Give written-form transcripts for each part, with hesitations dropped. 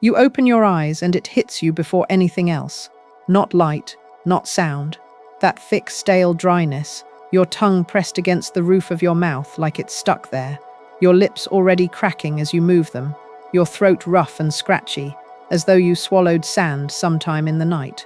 You open your eyes and it hits you before anything else. Not light, not sound. That thick, stale dryness, your tongue pressed against the roof of your mouth like it's stuck there, your lips already cracking as you move them, your throat rough and scratchy, as though you swallowed sand sometime in the night.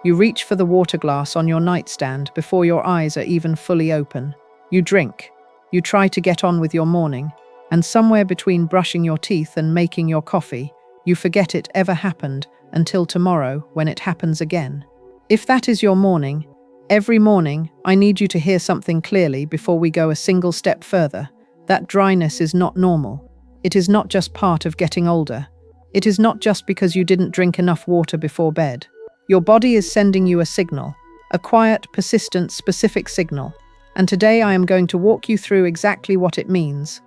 You reach for the water glass on your nightstand before your eyes are even fully open. You drink. You try to get on with your morning, and somewhere between brushing your teeth and making your coffee, you forget it ever happened until tomorrow when it happens again. If that is your morning, every morning I need you to hear something clearly before we go a single step further. That dryness is not normal. It is not just part of getting older. It is not just because you didn't drink enough water before bed. Your body is sending you a signal, a quiet, persistent, specific signal. And today I am going to walk you through exactly what it means.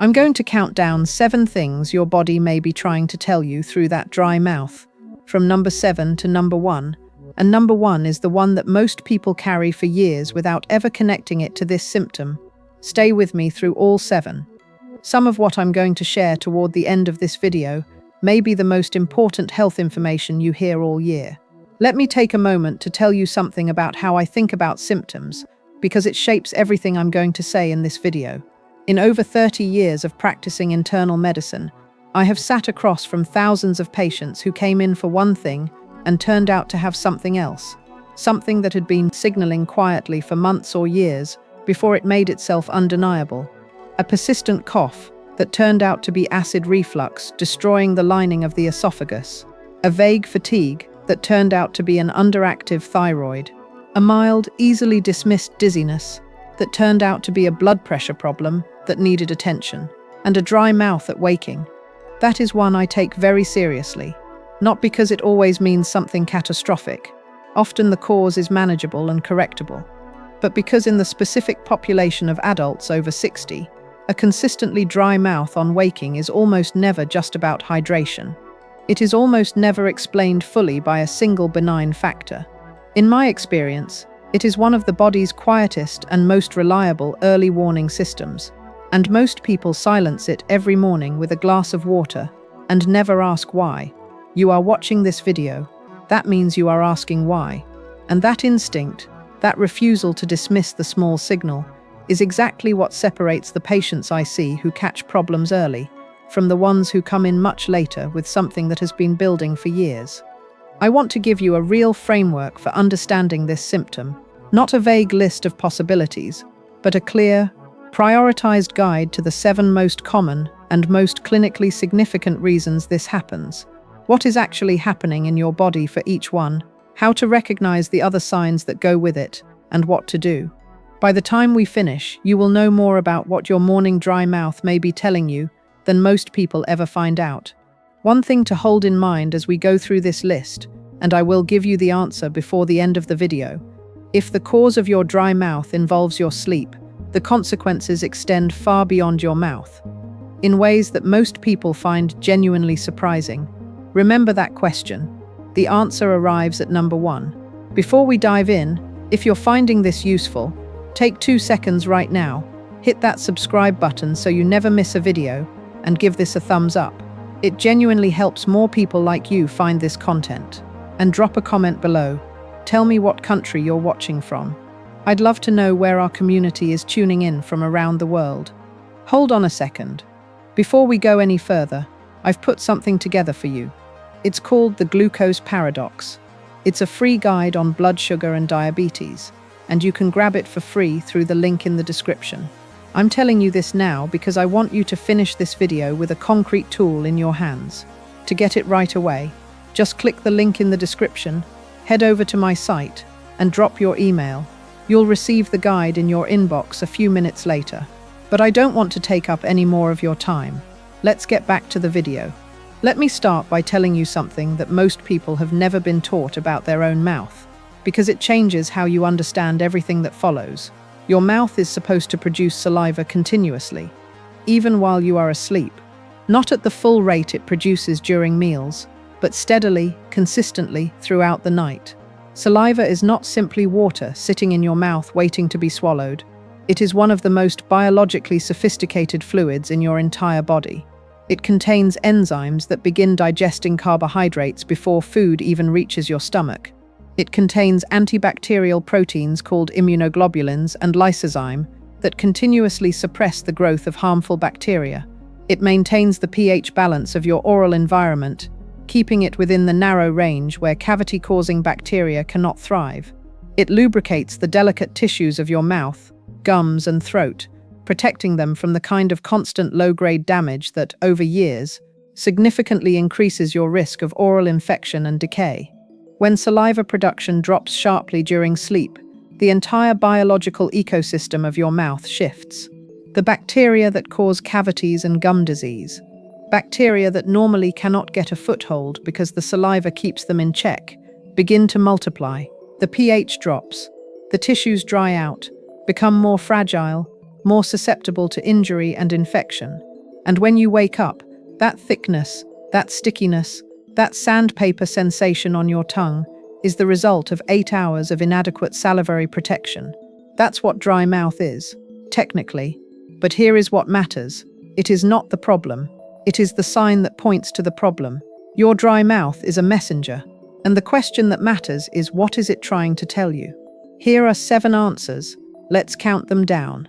I'm going to count down 7 things your body may be trying to tell you through that dry mouth, from number 7 to number 1. And number 1 is the one that most people carry for years without ever connecting it to this symptom. Stay with me through all 7. Some of what I'm going to share toward the end of this video may be the most important health information you hear all year. Let me take a moment to tell you something about how I think about symptoms, because it shapes everything I'm going to say in this video. In over 30 years of practicing internal medicine, I have sat across from thousands of patients who came in for one thing and turned out to have something else, something that had been signaling quietly for months or years before it made itself undeniable. A persistent cough that turned out to be acid reflux, destroying the lining of the esophagus. A vague fatigue that turned out to be an underactive thyroid. A mild, easily dismissed dizziness that turned out to be a blood pressure problem that needed attention. And a dry mouth at waking. That is one I take very seriously. Not because it always means something catastrophic. Often the cause is manageable and correctable. But because in the specific population of adults over 60, a consistently dry mouth on waking is almost never just about hydration. It is almost never explained fully by a single benign factor. In my experience, it is one of the body's quietest and most reliable early warning systems, and most people silence it every morning with a glass of water and never ask why. You are watching this video. That means you are asking why. And that instinct, that refusal to dismiss the small signal, is exactly what separates the patients I see who catch problems early from the ones who come in much later with something that has been building for years. I want to give you a real framework for understanding this symptom, not a vague list of possibilities, but a clear, prioritized guide to the 7 most common and most clinically significant reasons this happens, what is actually happening in your body for each one, how to recognize the other signs that go with it, and what to do. By the time we finish, you will know more about what your morning dry mouth may be telling you than most people ever find out. One thing to hold in mind as we go through this list, and I will give you the answer before the end of the video. If the cause of your dry mouth involves your sleep, the consequences extend far beyond your mouth, in ways that most people find genuinely surprising. Remember that question. The answer arrives at number 1. Before we dive in, if you're finding this useful, take 2 seconds right now, hit that subscribe button so you never miss a video, and give this a thumbs up. It genuinely helps more people like you find this content. And drop a comment below. Tell me what country you're watching from. I'd love to know where our community is tuning in from around the world. Hold on a second. Before we go any further, I've put something together for you. It's called the Glucose Paradox. It's a free guide on blood sugar and diabetes, and you can grab it for free through the link in the description. I'm telling you this now because I want you to finish this video with a concrete tool in your hands. To get it right away, just click the link in the description, head over to my site, and drop your email. You'll receive the guide in your inbox a few minutes later. But I don't want to take up any more of your time. Let's get back to the video. Let me start by telling you something that most people have never been taught about their own mouth, because it changes how you understand everything that follows. Your mouth is supposed to produce saliva continuously, even while you are asleep. Not at the full rate it produces during meals, but steadily, consistently throughout the night. Saliva is not simply water sitting in your mouth waiting to be swallowed. It is one of the most biologically sophisticated fluids in your entire body. It contains enzymes that begin digesting carbohydrates before food even reaches your stomach. It contains antibacterial proteins called immunoglobulins and lysozyme that continuously suppress the growth of harmful bacteria. It maintains the pH balance of your oral environment, keeping it within the narrow range where cavity-causing bacteria cannot thrive. It lubricates the delicate tissues of your mouth, gums, and throat, protecting them from the kind of constant low-grade damage that, over years, significantly increases your risk of oral infection and decay. When saliva production drops sharply during sleep, the entire biological ecosystem of your mouth shifts. The bacteria that cause cavities and gum disease, bacteria that normally cannot get a foothold because the saliva keeps them in check, begin to multiply. The pH drops, the tissues dry out, become more fragile, more susceptible to injury and infection. And when you wake up, that thickness, that stickiness, that sandpaper sensation on your tongue is the result of 8 hours of inadequate salivary protection. That's what dry mouth is, technically. But here is what matters. It is not the problem. It is the sign that points to the problem. Your dry mouth is a messenger. And the question that matters is, what is it trying to tell you? Here are 7 answers. Let's count them down.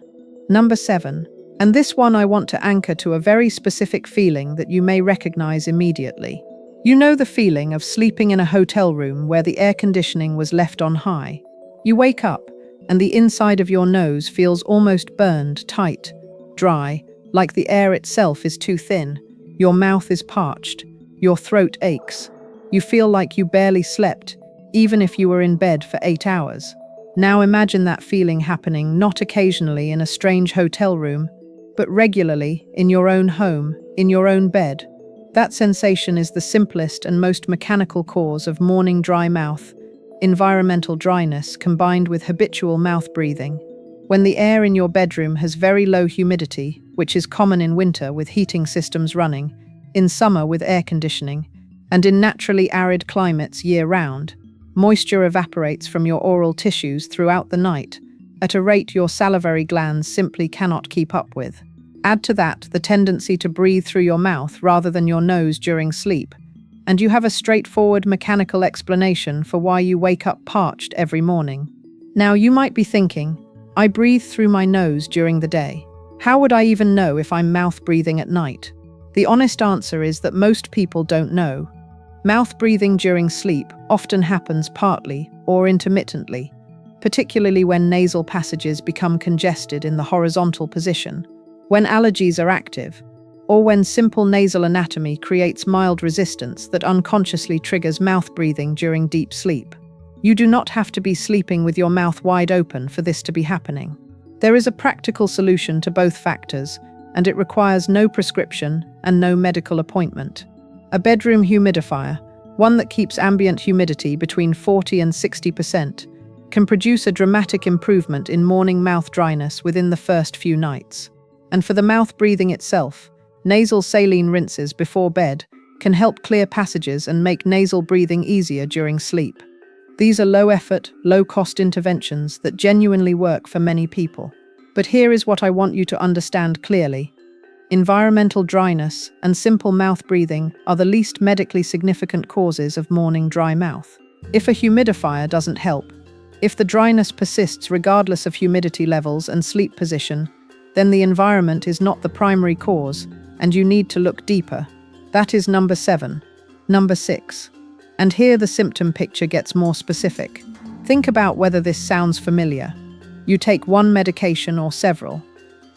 Number 7. And this one I want to anchor to a very specific feeling that you may recognize immediately. You know the feeling of sleeping in a hotel room where the air conditioning was left on high. You wake up, and the inside of your nose feels almost burned, tight, dry, like the air itself is too thin. Your mouth is parched. Your throat aches. You feel like you barely slept, even if you were in bed for 8 hours. Now imagine that feeling happening not occasionally in a strange hotel room, but regularly in your own home, in your own bed. That sensation is the simplest and most mechanical cause of morning dry mouth, environmental dryness combined with habitual mouth breathing. When the air in your bedroom has very low humidity, which is common in winter with heating systems running, in summer with air conditioning, and in naturally arid climates year-round, moisture evaporates from your oral tissues throughout the night, at a rate your salivary glands simply cannot keep up with. Add to that the tendency to breathe through your mouth rather than your nose during sleep, and you have a straightforward mechanical explanation for why you wake up parched every morning. Now you might be thinking, I breathe through my nose during the day. How would I even know if I'm mouth breathing at night? The honest answer is that most people don't know. Mouth breathing during sleep often happens partly or intermittently, particularly when nasal passages become congested in the horizontal position, when allergies are active, or when simple nasal anatomy creates mild resistance that unconsciously triggers mouth breathing during deep sleep. You do not have to be sleeping with your mouth wide open for this to be happening. There is a practical solution to both factors, and it requires no prescription and no medical appointment. A bedroom humidifier, one that keeps ambient humidity between 40 and 60%, can produce a dramatic improvement in morning mouth dryness within the first few nights. And for the mouth breathing itself, nasal saline rinses before bed can help clear passages and make nasal breathing easier during sleep. These are low-effort, low-cost interventions that genuinely work for many people. But here is what I want you to understand clearly. Environmental dryness and simple mouth breathing are the least medically significant causes of morning dry mouth. If a humidifier doesn't help, if the dryness persists regardless of humidity levels and sleep position, then the environment is not the primary cause, and you need to look deeper. That is number 7. Number 6. And here the symptom picture gets more specific. Think about whether this sounds familiar. You take one medication or several,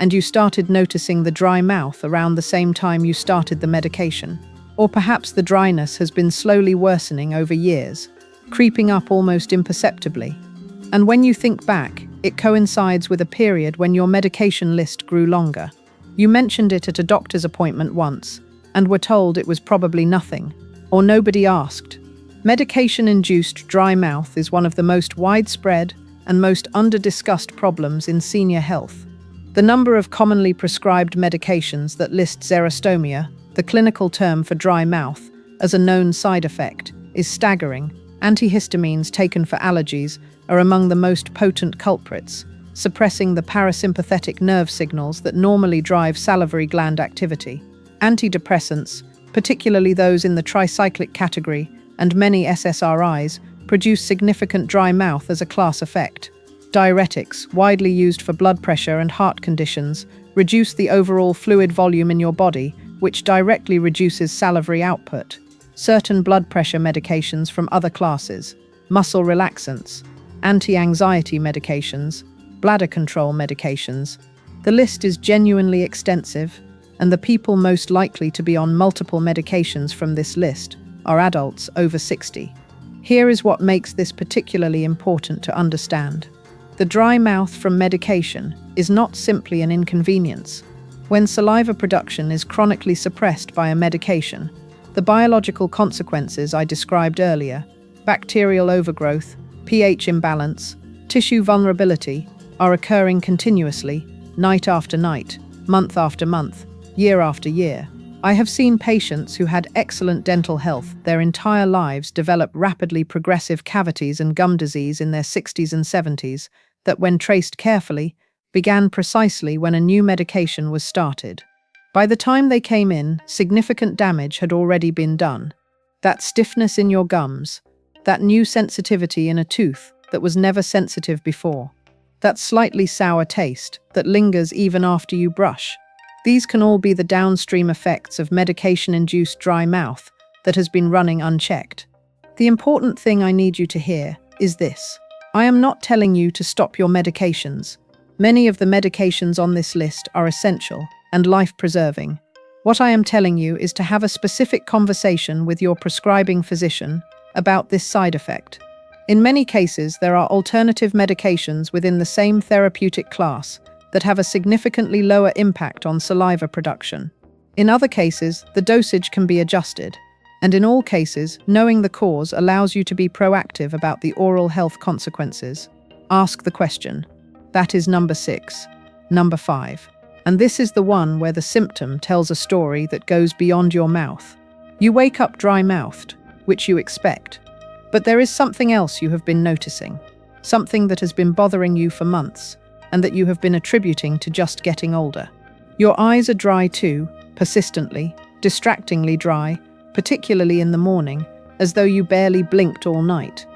and you started noticing the dry mouth around the same time you started the medication. Or perhaps the dryness has been slowly worsening over years, creeping up almost imperceptibly. And when you think back, it coincides with a period when your medication list grew longer. You mentioned it at a doctor's appointment once, and were told it was probably nothing, or nobody asked. Medication-induced dry mouth is one of the most widespread and most under-discussed problems in senior health. The number of commonly prescribed medications that list xerostomia, the clinical term for dry mouth, as a known side effect, is staggering. Antihistamines taken for allergies are among the most potent culprits, suppressing the parasympathetic nerve signals that normally drive salivary gland activity. Antidepressants, particularly those in the tricyclic category, and many SSRIs, produce significant dry mouth as a class effect. Diuretics, widely used for blood pressure and heart conditions, reduce the overall fluid volume in your body, which directly reduces salivary output. Certain blood pressure medications from other classes, muscle relaxants, anti-anxiety medications, bladder control medications. The list is genuinely extensive, and the people most likely to be on multiple medications from this list are adults over 60. Here is what makes this particularly important to understand. The dry mouth from medication is not simply an inconvenience. When saliva production is chronically suppressed by a medication, the biological consequences I described earlier, bacterial overgrowth, pH imbalance, tissue vulnerability, are occurring continuously, night after night, month after month, year after year. I have seen patients who had excellent dental health their entire lives develop rapidly progressive cavities and gum disease in their 60s and 70s that, when traced carefully, began precisely when a new medication was started. By the time they came in, significant damage had already been done. That stiffness in your gums, that new sensitivity in a tooth that was never sensitive before, that slightly sour taste that lingers even after you brush. These can all be the downstream effects of medication-induced dry mouth that has been running unchecked. The important thing I need you to hear is this. I am not telling you to stop your medications. Many of the medications on this list are essential and life-preserving. What I am telling you is to have a specific conversation with your prescribing physician about this side effect. In many cases, there are alternative medications within the same therapeutic class that have a significantly lower impact on saliva production. In other cases, the dosage can be adjusted, and in all cases, knowing the cause allows you to be proactive about the oral health consequences. Ask the question. That is number 6. Number 5. And this is the one where the symptom tells a story that goes beyond your mouth. You wake up dry-mouthed, which you expect. But there is something else you have been noticing, something that has been bothering you for months, and that you have been attributing to just getting older. Your eyes are dry too, persistently, distractingly dry, particularly in the morning, as though you barely blinked all night.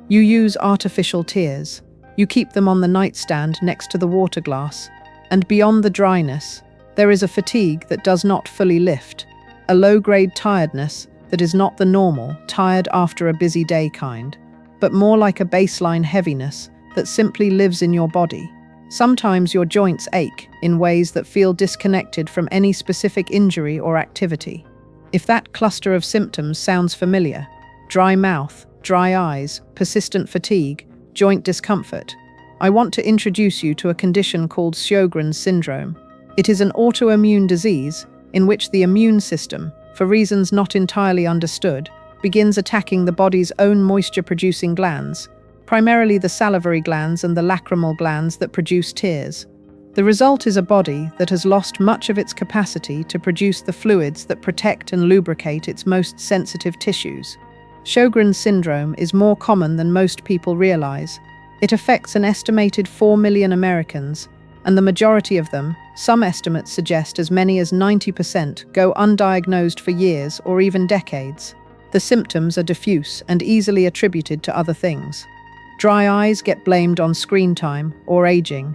You use artificial tears. You keep them on the nightstand next to the water glass. And beyond the dryness, there is a fatigue that does not fully lift, a low-grade tiredness that is not the normal, tired after a busy day kind, but more like a baseline heaviness that simply lives in your body. Sometimes your joints ache in ways that feel disconnected from any specific injury or activity. If that cluster of symptoms sounds familiar, dry mouth, dry eyes, persistent fatigue, joint discomfort, I want to introduce you to a condition called Sjögren's syndrome. It is an autoimmune disease in which the immune system, for reasons not entirely understood, begins attacking the body's own moisture-producing glands, primarily the salivary glands and the lacrimal glands that produce tears. The result is a body that has lost much of its capacity to produce the fluids that protect and lubricate its most sensitive tissues. Sjögren's syndrome is more common than most people realize. It affects an estimated 4 million Americans, and the majority of them, some estimates suggest as many as 90%, go undiagnosed for years or even decades. The symptoms are diffuse and easily attributed to other things. Dry eyes get blamed on screen time or aging.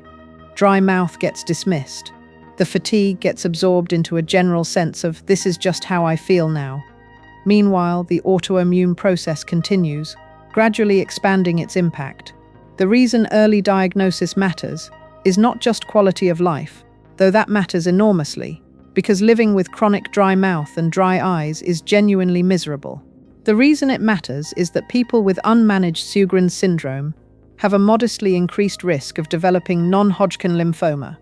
Dry mouth gets dismissed. The fatigue gets absorbed into a general sense of, this is just how I feel now. Meanwhile, the autoimmune process continues, gradually expanding its impact. The reason early diagnosis matters is not just quality of life, though that matters enormously, because living with chronic dry mouth and dry eyes is genuinely miserable. The reason it matters is that people with unmanaged Sjögren's syndrome have a modestly increased risk of developing non-Hodgkin lymphoma,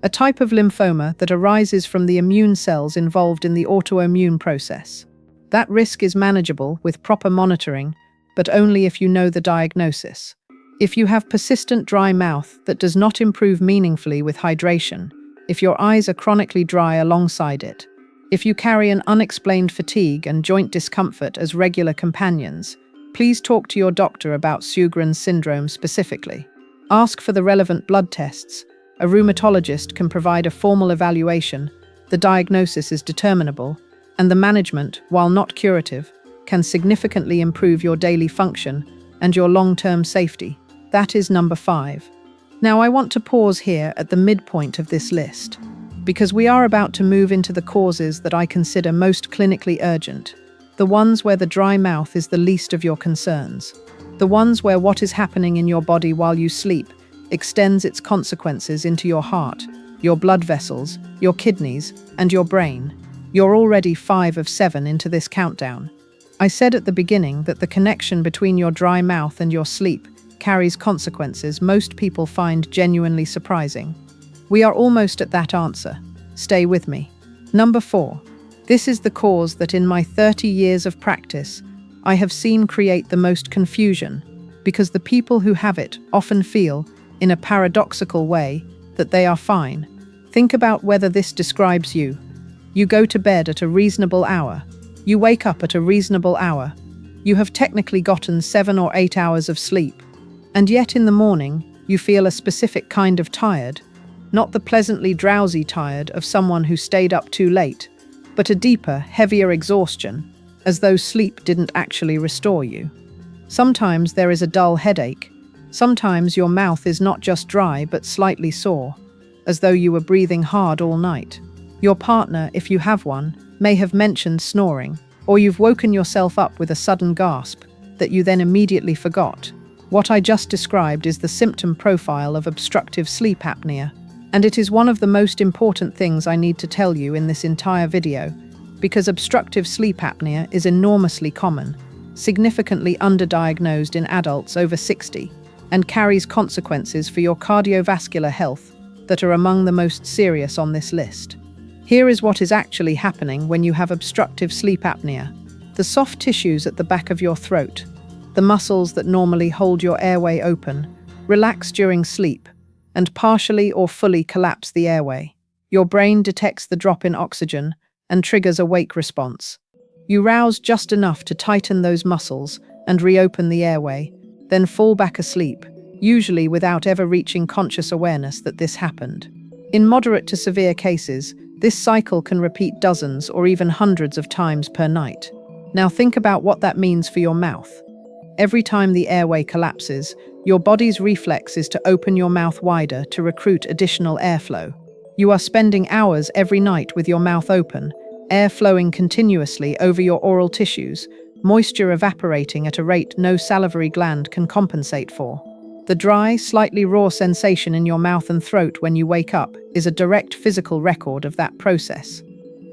a type of lymphoma that arises from the immune cells involved in the autoimmune process. That risk is manageable with proper monitoring, but only if you know the diagnosis. If you have persistent dry mouth that does not improve meaningfully with hydration, if your eyes are chronically dry alongside it, if you carry an unexplained fatigue and joint discomfort as regular companions, please talk to your doctor about Sjögren's syndrome specifically. Ask for the relevant blood tests. A rheumatologist can provide a formal evaluation, The diagnosis is determinable, and the management, while not curative, can significantly improve your daily function and your long-term safety. That is number 5. Now I want to pause here at the midpoint of this list, because we are about to move into the causes that I consider most clinically urgent, the ones where the dry mouth is the least of your concerns, the ones where what is happening in your body while you sleep extends its consequences into your heart, your blood vessels, your kidneys, and your brain. You're already 5 of 7 into this countdown. I said at the beginning that the connection between your dry mouth and your sleep carries consequences most people find genuinely surprising. We are almost at that answer. Stay with me. Number 4. This is the cause that in my 30 years of practice, I have seen create the most confusion, because the people who have it often feel, in a paradoxical way, that they are fine. Think about whether this describes you. You go to bed at a reasonable hour. You wake up at a reasonable hour. You have technically gotten 7 or 8 hours of sleep. And yet in the morning, you feel a specific kind of tired, not the pleasantly drowsy tired of someone who stayed up too late, but a deeper, heavier exhaustion, as though sleep didn't actually restore you. Sometimes there is a dull headache. Sometimes your mouth is not just dry but slightly sore, as though you were breathing hard all night. Your partner, if you have one, may have mentioned snoring, or you've woken yourself up with a sudden gasp that you then immediately forgot. What I just described is the symptom profile of obstructive sleep apnea, and it is one of the most important things I need to tell you in this entire video, because obstructive sleep apnea is enormously common, significantly underdiagnosed in adults over 60, and carries consequences for your cardiovascular health that are among the most serious on this list. Here is what is actually happening when you have obstructive sleep apnea. The soft tissues at the back of your throat, the muscles that normally hold your airway open, relax during sleep and partially or fully collapse the airway. Your brain detects the drop in oxygen and triggers a wake response. You rouse just enough to tighten those muscles and reopen the airway, then fall back asleep, usually without ever reaching conscious awareness that this happened. In moderate to severe cases, this cycle can repeat dozens or even hundreds of times per night. Now think about what that means for your mouth. Every time the airway collapses, your body's reflex is to open your mouth wider to recruit additional airflow. You are spending hours every night with your mouth open, air flowing continuously over your oral tissues, moisture evaporating at a rate no salivary gland can compensate for. The dry, slightly raw sensation in your mouth and throat when you wake up is a direct physical record of that process.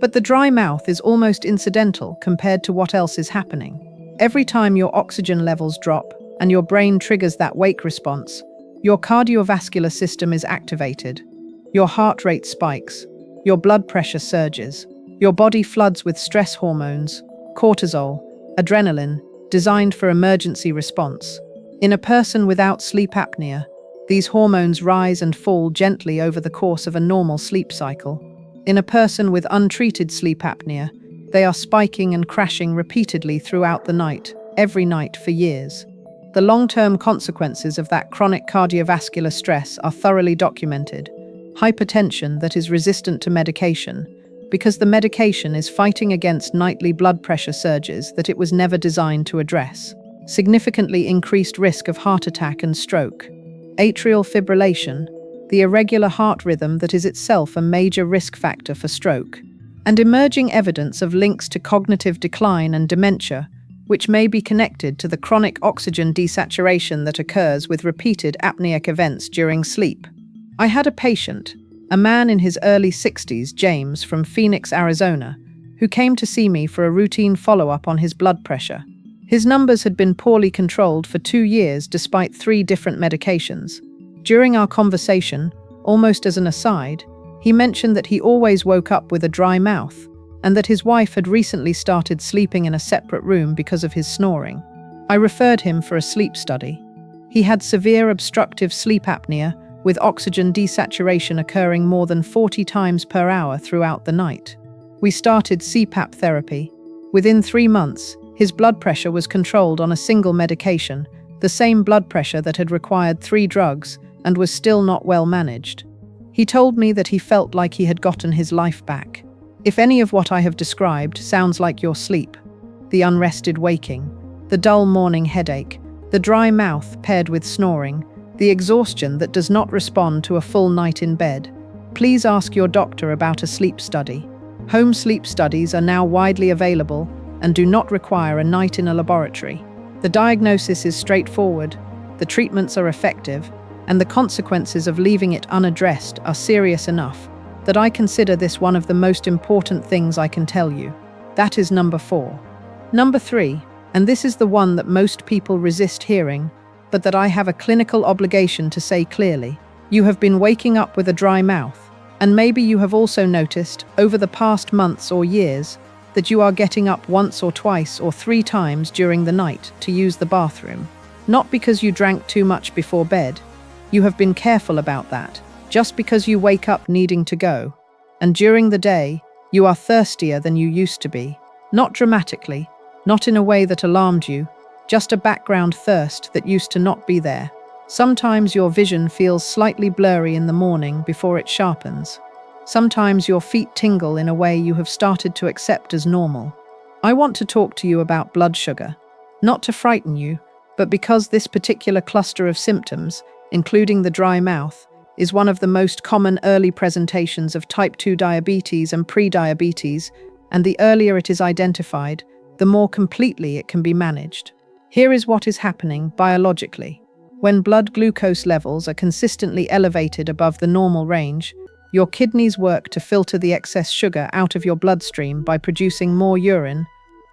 But the dry mouth is almost incidental compared to what else is happening. Every time your oxygen levels drop and your brain triggers that wake response, your cardiovascular system is activated. Your heart rate spikes, your blood pressure surges, your body floods with stress hormones, cortisol, adrenaline, designed for emergency response. In a person without sleep apnea, these hormones rise and fall gently over the course of a normal sleep cycle. In a person with untreated sleep apnea, they are spiking and crashing repeatedly throughout the night, every night for years. The long-term consequences of that chronic cardiovascular stress are thoroughly documented. Hypertension that is resistant to medication, because the medication is fighting against nightly blood pressure surges that it was never designed to address. Significantly increased risk of heart attack and stroke. Atrial fibrillation, the irregular heart rhythm that is itself a major risk factor for stroke. And emerging evidence of links to cognitive decline and dementia, which may be connected to the chronic oxygen desaturation that occurs with repeated apneic events during sleep. I had a patient, a man in his early 60s, James, from Phoenix, Arizona, who came to see me for a routine follow-up on his blood pressure. His numbers had been poorly controlled for 2 years despite 3 different medications. During our conversation, almost as an aside, he mentioned that he always woke up with a dry mouth and that his wife had recently started sleeping in a separate room because of his snoring. I referred him for a sleep study. He had severe obstructive sleep apnea with oxygen desaturation occurring more than 40 times per hour throughout the night. We started CPAP therapy. Within 3 months, his blood pressure was controlled on a single medication, the same blood pressure that had required 3 drugs and was still not well managed. He told me that he felt like he had gotten his life back. If any of what I have described sounds like your sleep, the unrested waking, the dull morning headache, the dry mouth paired with snoring, the exhaustion that does not respond to a full night in bed, please ask your doctor about a sleep study. Home sleep studies are now widely available and do not require a night in a laboratory. The diagnosis is straightforward, the treatments are effective, and the consequences of leaving it unaddressed are serious enough that I consider this one of the most important things I can tell you. That is number 4. Number 3, and this is the one that most people resist hearing, but that I have a clinical obligation to say clearly. You have been waking up with a dry mouth, and maybe you have also noticed, over the past months or years, that you are getting up once or twice or 3 times during the night to use the bathroom. Not because you drank too much before bed. You have been careful about that, just because you wake up needing to go. And during the day, you are thirstier than you used to be. Not dramatically, not in a way that alarmed you, just a background thirst that used to not be there. Sometimes your vision feels slightly blurry in the morning before it sharpens. Sometimes your feet tingle in a way you have started to accept as normal. I want to talk to you about blood sugar, not to frighten you, but because this particular cluster of symptoms, including the dry mouth, is one of the most common early presentations of type 2 diabetes and pre-diabetes, and the earlier it is identified, the more completely it can be managed. Here is what is happening biologically. When blood glucose levels are consistently elevated above the normal range, your kidneys work to filter the excess sugar out of your bloodstream by producing more urine,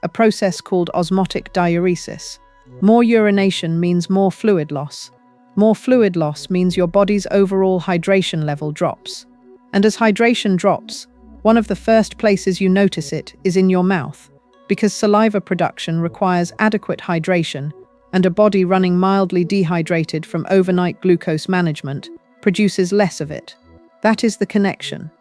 a process called osmotic diuresis. More urination means more fluid loss. More fluid loss means your body's overall hydration level drops. And as hydration drops, one of the first places you notice it is in your mouth, because saliva production requires adequate hydration, and a body running mildly dehydrated from overnight glucose management produces less of it. That is the connection.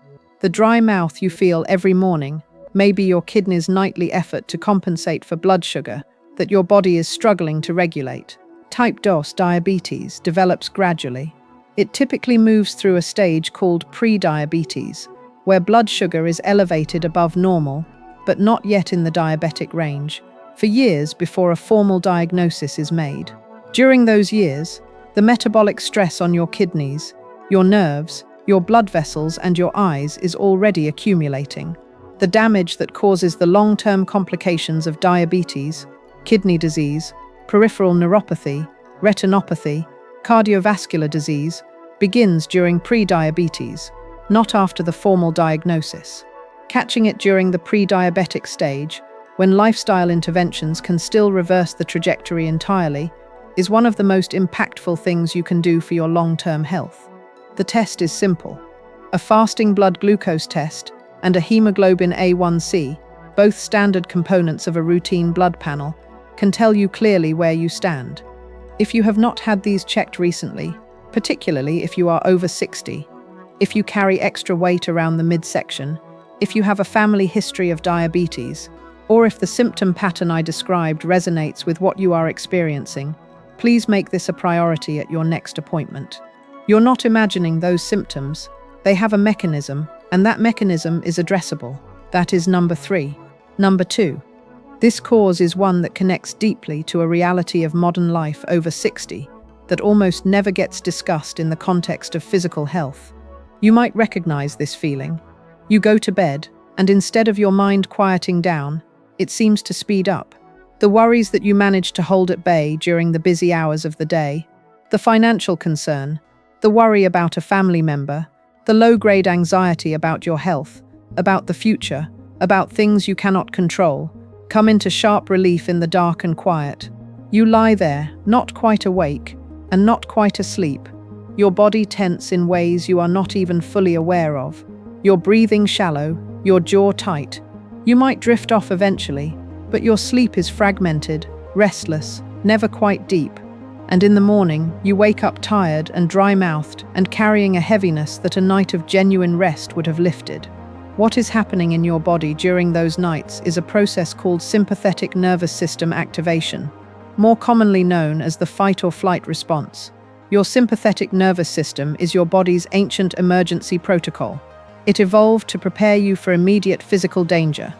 The dry mouth you feel every morning may be your kidney's nightly effort to compensate for blood sugar that your body is struggling to regulate. Type 2 diabetes develops gradually. It typically moves through a stage called pre-diabetes, where blood sugar is elevated above normal, but not yet in the diabetic range, for years before a formal diagnosis is made. During those years, the metabolic stress on your kidneys, your nerves, your blood vessels, and your eyes is already accumulating. The damage that causes the long-term complications of diabetes, kidney disease, peripheral neuropathy, retinopathy, cardiovascular disease begins during pre-diabetes, not after the formal diagnosis. Catching it during the pre-diabetic stage, when lifestyle interventions can still reverse the trajectory entirely, is one of the most impactful things you can do for your long-term health. The test is simple. A fasting blood glucose test and a hemoglobin A1C, both standard components of a routine blood panel, can tell you clearly where you stand. If you have not had these checked recently, particularly if you are over 60, if you carry extra weight around the midsection, if you have a family history of diabetes, or if the symptom pattern I described resonates with what you are experiencing, please make this a priority at your next appointment. You're not imagining those symptoms. They have a mechanism, and that mechanism is addressable. That is number 3. Number 2. This cause is one that connects deeply to a reality of modern life over 60 that almost never gets discussed in the context of physical health. You might recognize this feeling. You go to bed, and instead of your mind quieting down, it seems to speed up. The worries that you managed to hold at bay during the busy hours of the day, the financial concern, the worry about a family member, the low-grade anxiety about your health, about the future, about things you cannot control, come into sharp relief in the dark and quiet. You lie there, not quite awake, and not quite asleep, your body tense in ways you are not even fully aware of, your breathing shallow, your jaw tight. You might drift off eventually, but your sleep is fragmented, restless, never quite deep, and in the morning you wake up tired and dry-mouthed and carrying a heaviness that a night of genuine rest would have lifted. What is happening in your body during those nights is a process called sympathetic nervous system activation, more commonly known as the fight or flight response. Your sympathetic nervous system is your body's ancient emergency protocol. It evolved to prepare you for immediate physical danger.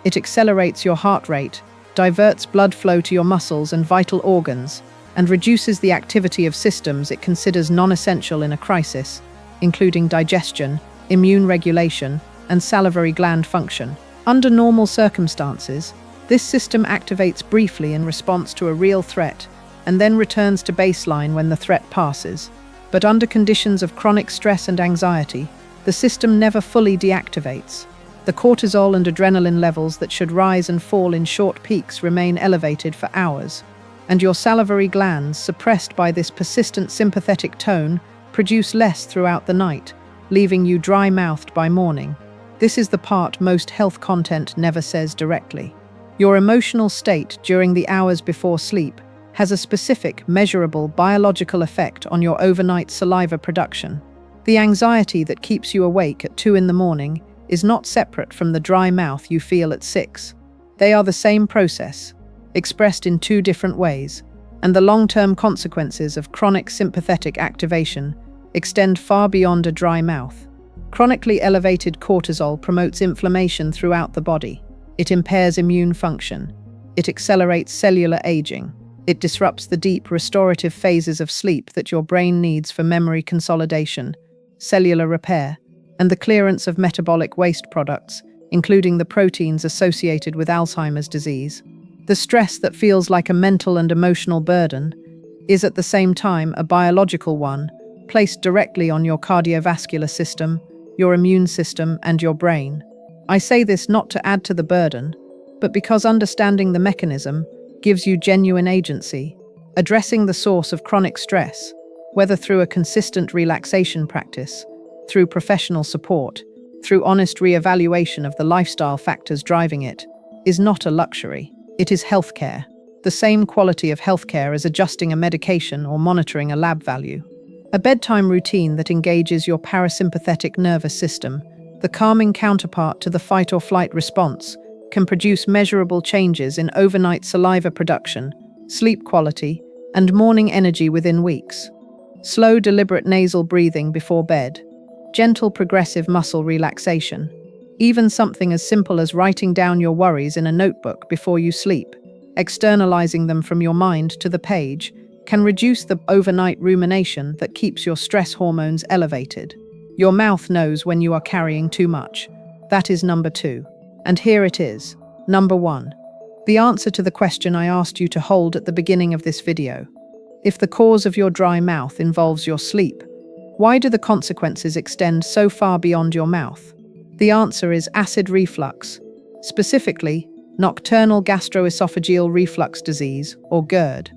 It accelerates your heart rate, diverts blood flow to your muscles and vital organs, and reduces the activity of systems it considers non-essential in a crisis, including digestion, immune regulation, and salivary gland function. Under normal circumstances, this system activates briefly in response to a real threat, and then returns to baseline when the threat passes. But under conditions of chronic stress and anxiety, the system never fully deactivates. The cortisol and adrenaline levels that should rise and fall in short peaks remain elevated for hours, and your salivary glands, suppressed by this persistent sympathetic tone, produce less throughout the night, leaving you dry-mouthed by morning. This is the part most health content never says directly. Your emotional state during the hours before sleep has a specific, measurable biological effect on your overnight saliva production. The anxiety that keeps you awake at 2 in the morning is not separate from the dry mouth you feel at 6. They are the same process, expressed in 2 different ways, and the long-term consequences of chronic sympathetic activation extend far beyond a dry mouth. Chronically elevated cortisol promotes inflammation throughout the body. It impairs immune function. It accelerates cellular aging. It disrupts the deep, restorative phases of sleep that your brain needs for memory consolidation, cellular repair, and the clearance of metabolic waste products, including the proteins associated with Alzheimer's disease. The stress that feels like a mental and emotional burden is at the same time a biological one, placed directly on your cardiovascular system, your immune system, and your brain. I say this not to add to the burden, but because understanding the mechanism gives you genuine agency. Addressing the source of chronic stress, whether through a consistent relaxation practice, through professional support, through honest re-evaluation of the lifestyle factors driving it, is not a luxury. It is healthcare. The same quality of healthcare as adjusting a medication or monitoring a lab value. A bedtime routine that engages your parasympathetic nervous system, the calming counterpart to the fight-or-flight response, can produce measurable changes in overnight saliva production, sleep quality, and morning energy within weeks. Slow, deliberate nasal breathing before bed, gentle, progressive muscle relaxation, even something as simple as writing down your worries in a notebook before you sleep, externalizing them from your mind to the page, can reduce the overnight rumination that keeps your stress hormones elevated. Your mouth knows when you are carrying too much. That is number 2. And here it is. Number 1. The answer to the question I asked you to hold at the beginning of this video. If the cause of your dry mouth involves your sleep, why do the consequences extend so far beyond your mouth? The answer is acid reflux, specifically nocturnal gastroesophageal reflux disease, or GERD.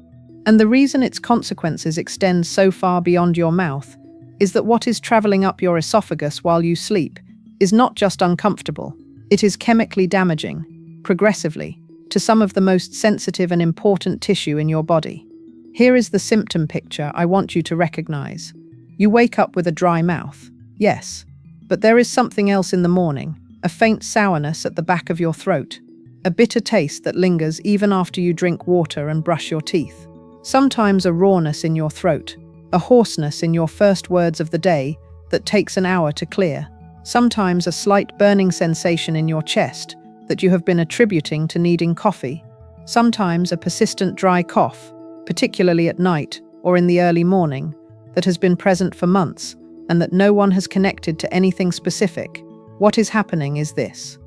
And the reason its consequences extend so far beyond your mouth is that what is traveling up your esophagus while you sleep is not just uncomfortable. It is chemically damaging, progressively, to some of the most sensitive and important tissue in your body. Here is the symptom picture I want you to recognize. You wake up with a dry mouth, yes, but there is something else in the morning, a faint sourness at the back of your throat, a bitter taste that lingers even after you drink water and brush your teeth. Sometimes a rawness in your throat, a hoarseness in your first words of the day that takes an hour to clear. Sometimes a slight burning sensation in your chest that you have been attributing to needing coffee. Sometimes a persistent dry cough, particularly at night or in the early morning, that has been present for months and that no one has connected to anything specific. What is happening is this.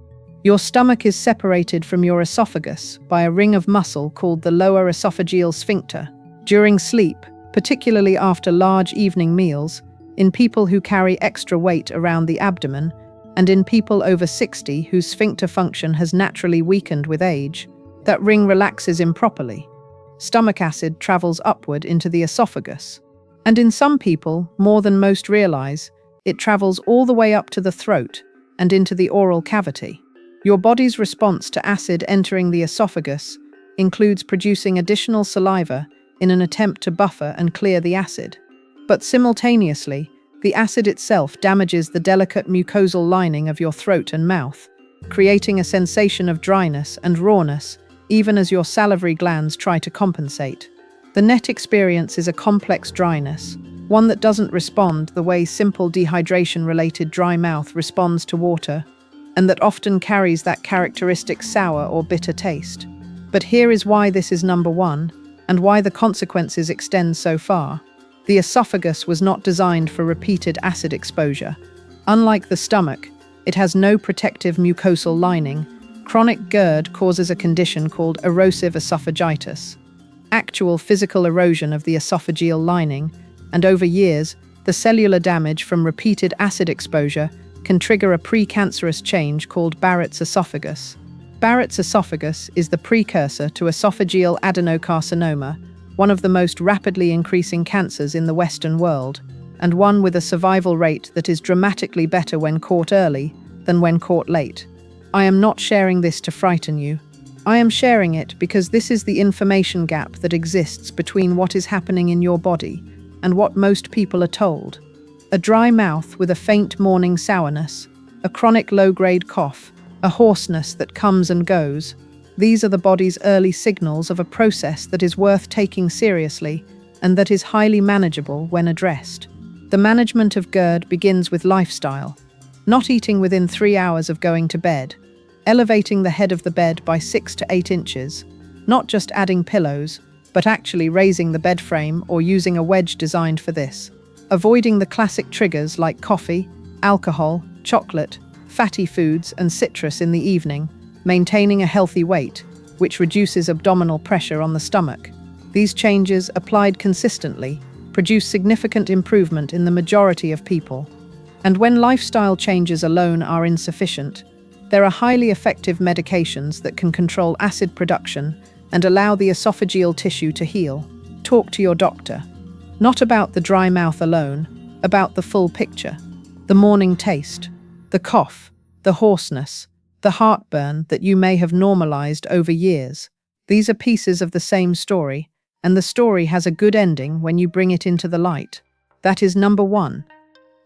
Your stomach is separated from your esophagus by a ring of muscle called the lower esophageal sphincter. During sleep, particularly after large evening meals, in people who carry extra weight around the abdomen, and in people over 60 whose sphincter function has naturally weakened with age, that ring relaxes improperly. Stomach acid travels upward into the esophagus. And in some people, more than most realize, it travels all the way up to the throat and into the oral cavity. Your body's response to acid entering the esophagus includes producing additional saliva in an attempt to buffer and clear the acid. But simultaneously, the acid itself damages the delicate mucosal lining of your throat and mouth, creating a sensation of dryness and rawness even as your salivary glands try to compensate. The net experience is a complex dryness, one that doesn't respond the way simple dehydration-related dry mouth responds to water, and that often carries that characteristic sour or bitter taste. But here is why this is number one, and why the consequences extend so far. The esophagus was not designed for repeated acid exposure. Unlike the stomach, it has no protective mucosal lining. Chronic GERD causes a condition called erosive esophagitis, actual physical erosion of the esophageal lining, and over years, the cellular damage from repeated acid exposure can trigger a precancerous change called Barrett's esophagus. Barrett's esophagus is the precursor to esophageal adenocarcinoma, one of the most rapidly increasing cancers in the Western world, and one with a survival rate that is dramatically better when caught early than when caught late. I am not sharing this to frighten you. I am sharing it because this is the information gap that exists between what is happening in your body and what most people are told. A dry mouth with a faint morning sourness, a chronic low-grade cough, a hoarseness that comes and goes. These are the body's early signals of a process that is worth taking seriously and that is highly manageable when addressed. The management of GERD begins with lifestyle. Not eating within 3 hours of going to bed, elevating the head of the bed by 6 to 8 inches, not just adding pillows, but actually raising the bed frame or using a wedge designed for this. Avoiding the classic triggers like coffee, alcohol, chocolate, fatty foods, and citrus in the evening, maintaining a healthy weight, which reduces abdominal pressure on the stomach. These changes, applied consistently, produce significant improvement in the majority of people. And when lifestyle changes alone are insufficient, there are highly effective medications that can control acid production and allow the esophageal tissue to heal. Talk to your doctor. Not about the dry mouth alone, about the full picture. The morning taste, the cough, the hoarseness, the heartburn that you may have normalized over years. These are pieces of the same story, and the story has a good ending when you bring it into the light. That is number one.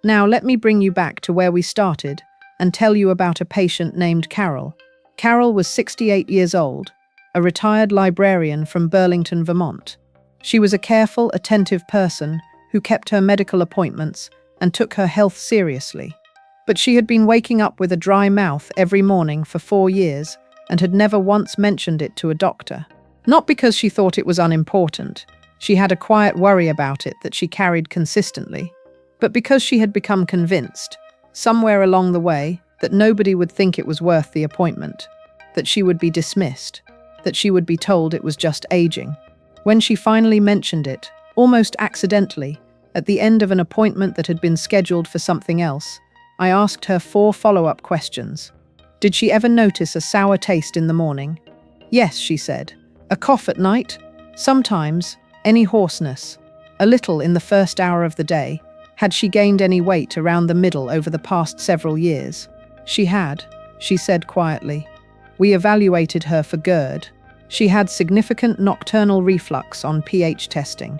Now let me bring you back to where we started and tell you about a patient named Carol. Carol was 68 years old, a retired librarian from Burlington, Vermont. She was a careful, attentive person who kept her medical appointments and took her health seriously. But she had been waking up with a dry mouth every morning for 4 years and had never once mentioned it to a doctor. Not because she thought it was unimportant. She had a quiet worry about it that she carried consistently. But because she had become convinced, somewhere along the way, that nobody would think it was worth the appointment, that she would be dismissed, that she would be told it was just aging. When she finally mentioned it, almost accidentally, at the end of an appointment that had been scheduled for something else, I asked her 4 follow-up questions. Did she ever notice a sour taste in the morning? Yes, she said. A cough at night? Sometimes. Any hoarseness? A little in the first hour of the day. Had she gained any weight around the middle over the past several years? She had, she said quietly. We evaluated her for GERD. She had significant nocturnal reflux on pH testing.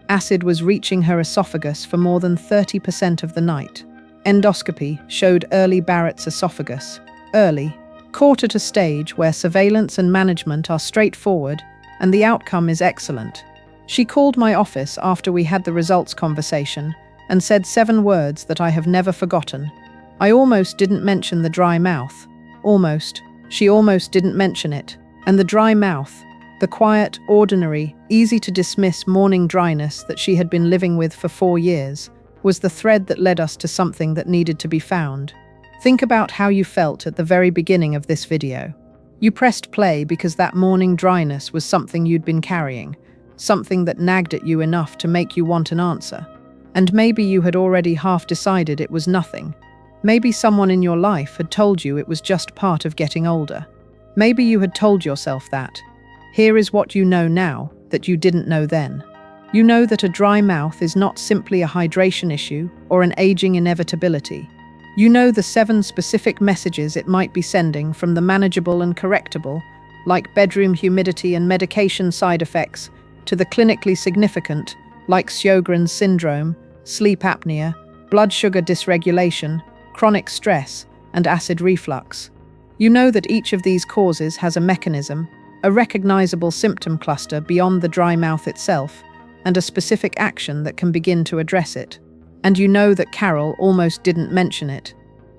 Acid was reaching her esophagus for more than 30% of the night. Endoscopy showed early Barrett's esophagus. Early, caught at a stage where surveillance and management are straightforward, and the outcome is excellent. She called my office after we had the results conversation and said 7 words that I have never forgotten. I almost didn't mention the dry mouth. Almost. She almost didn't mention it. And the dry mouth, the quiet, ordinary, easy-to-dismiss morning dryness that she had been living with for 4 years, was the thread that led us to something that needed to be found. Think about how you felt at the very beginning of this video. You pressed play because that morning dryness was something you'd been carrying, something that nagged at you enough to make you want an answer. And maybe you had already half decided it was nothing. Maybe someone in your life had told you it was just part of getting older. Maybe you had told yourself that. Here is what you know now that you didn't know then. You know that a dry mouth is not simply a hydration issue or an aging inevitability. You know the 7 specific messages it might be sending, from the manageable and correctable, like bedroom humidity and medication side effects, to the clinically significant, like Sjogren's syndrome, sleep apnea, blood sugar dysregulation, chronic stress, and acid reflux. You know that each of these causes has a mechanism, a recognizable symptom cluster beyond the dry mouth itself, and a specific action that can begin to address it. And you know that Carol almost didn't mention it.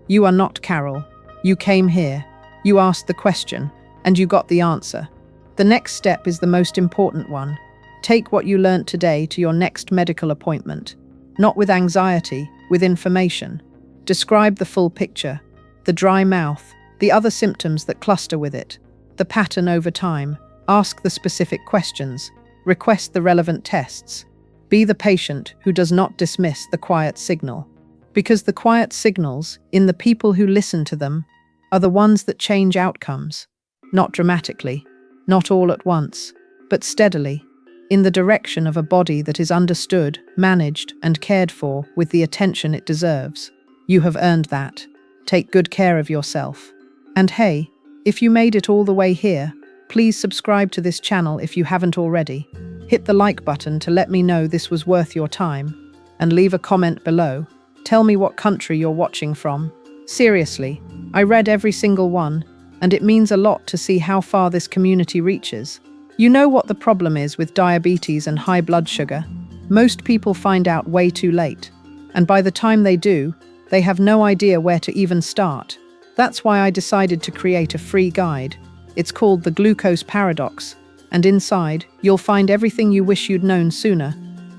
You are not Carol. You came here, you asked the question, and you got the answer. The next step is the most important one. Take what you learnt today to your next medical appointment. Not with anxiety, with information. Describe the full picture, the dry mouth, the other symptoms that cluster with it, the pattern over time. Ask the specific questions. Request the relevant tests. Be the patient who does not dismiss the quiet signal. Because the quiet signals, in the people who listen to them, are the ones that change outcomes. Not dramatically, not all at once, but steadily, in the direction of a body that is understood, managed, and cared for with the attention it deserves. You have earned that. Take good care of yourself. And hey, if you made it all the way here, please subscribe to this channel if you haven't already. Hit the like button to let me know this was worth your time, and leave a comment below. Tell me what country you're watching from. Seriously, I read every single one, and it means a lot to see how far this community reaches. You know what the problem is with diabetes and high blood sugar? Most people find out way too late, and by the time they do, they have no idea where to even start. That's why I decided to create a free guide. It's called The Glucose Paradox, and inside, you'll find everything you wish you'd known sooner.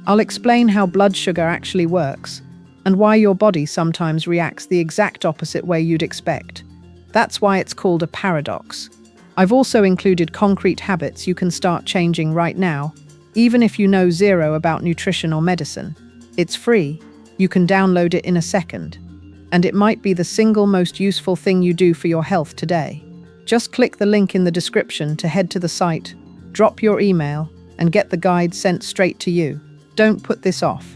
I'll explain how blood sugar actually works, and why your body sometimes reacts the exact opposite way you'd expect. That's why it's called a paradox. I've also included concrete habits you can start changing right now, even if you know zero about nutrition or medicine. It's free. You can download it in a second. And it might be the single most useful thing you do for your health today. Just click the link in the description to head to the site, drop your email, and get the guide sent straight to you. Don't put this off.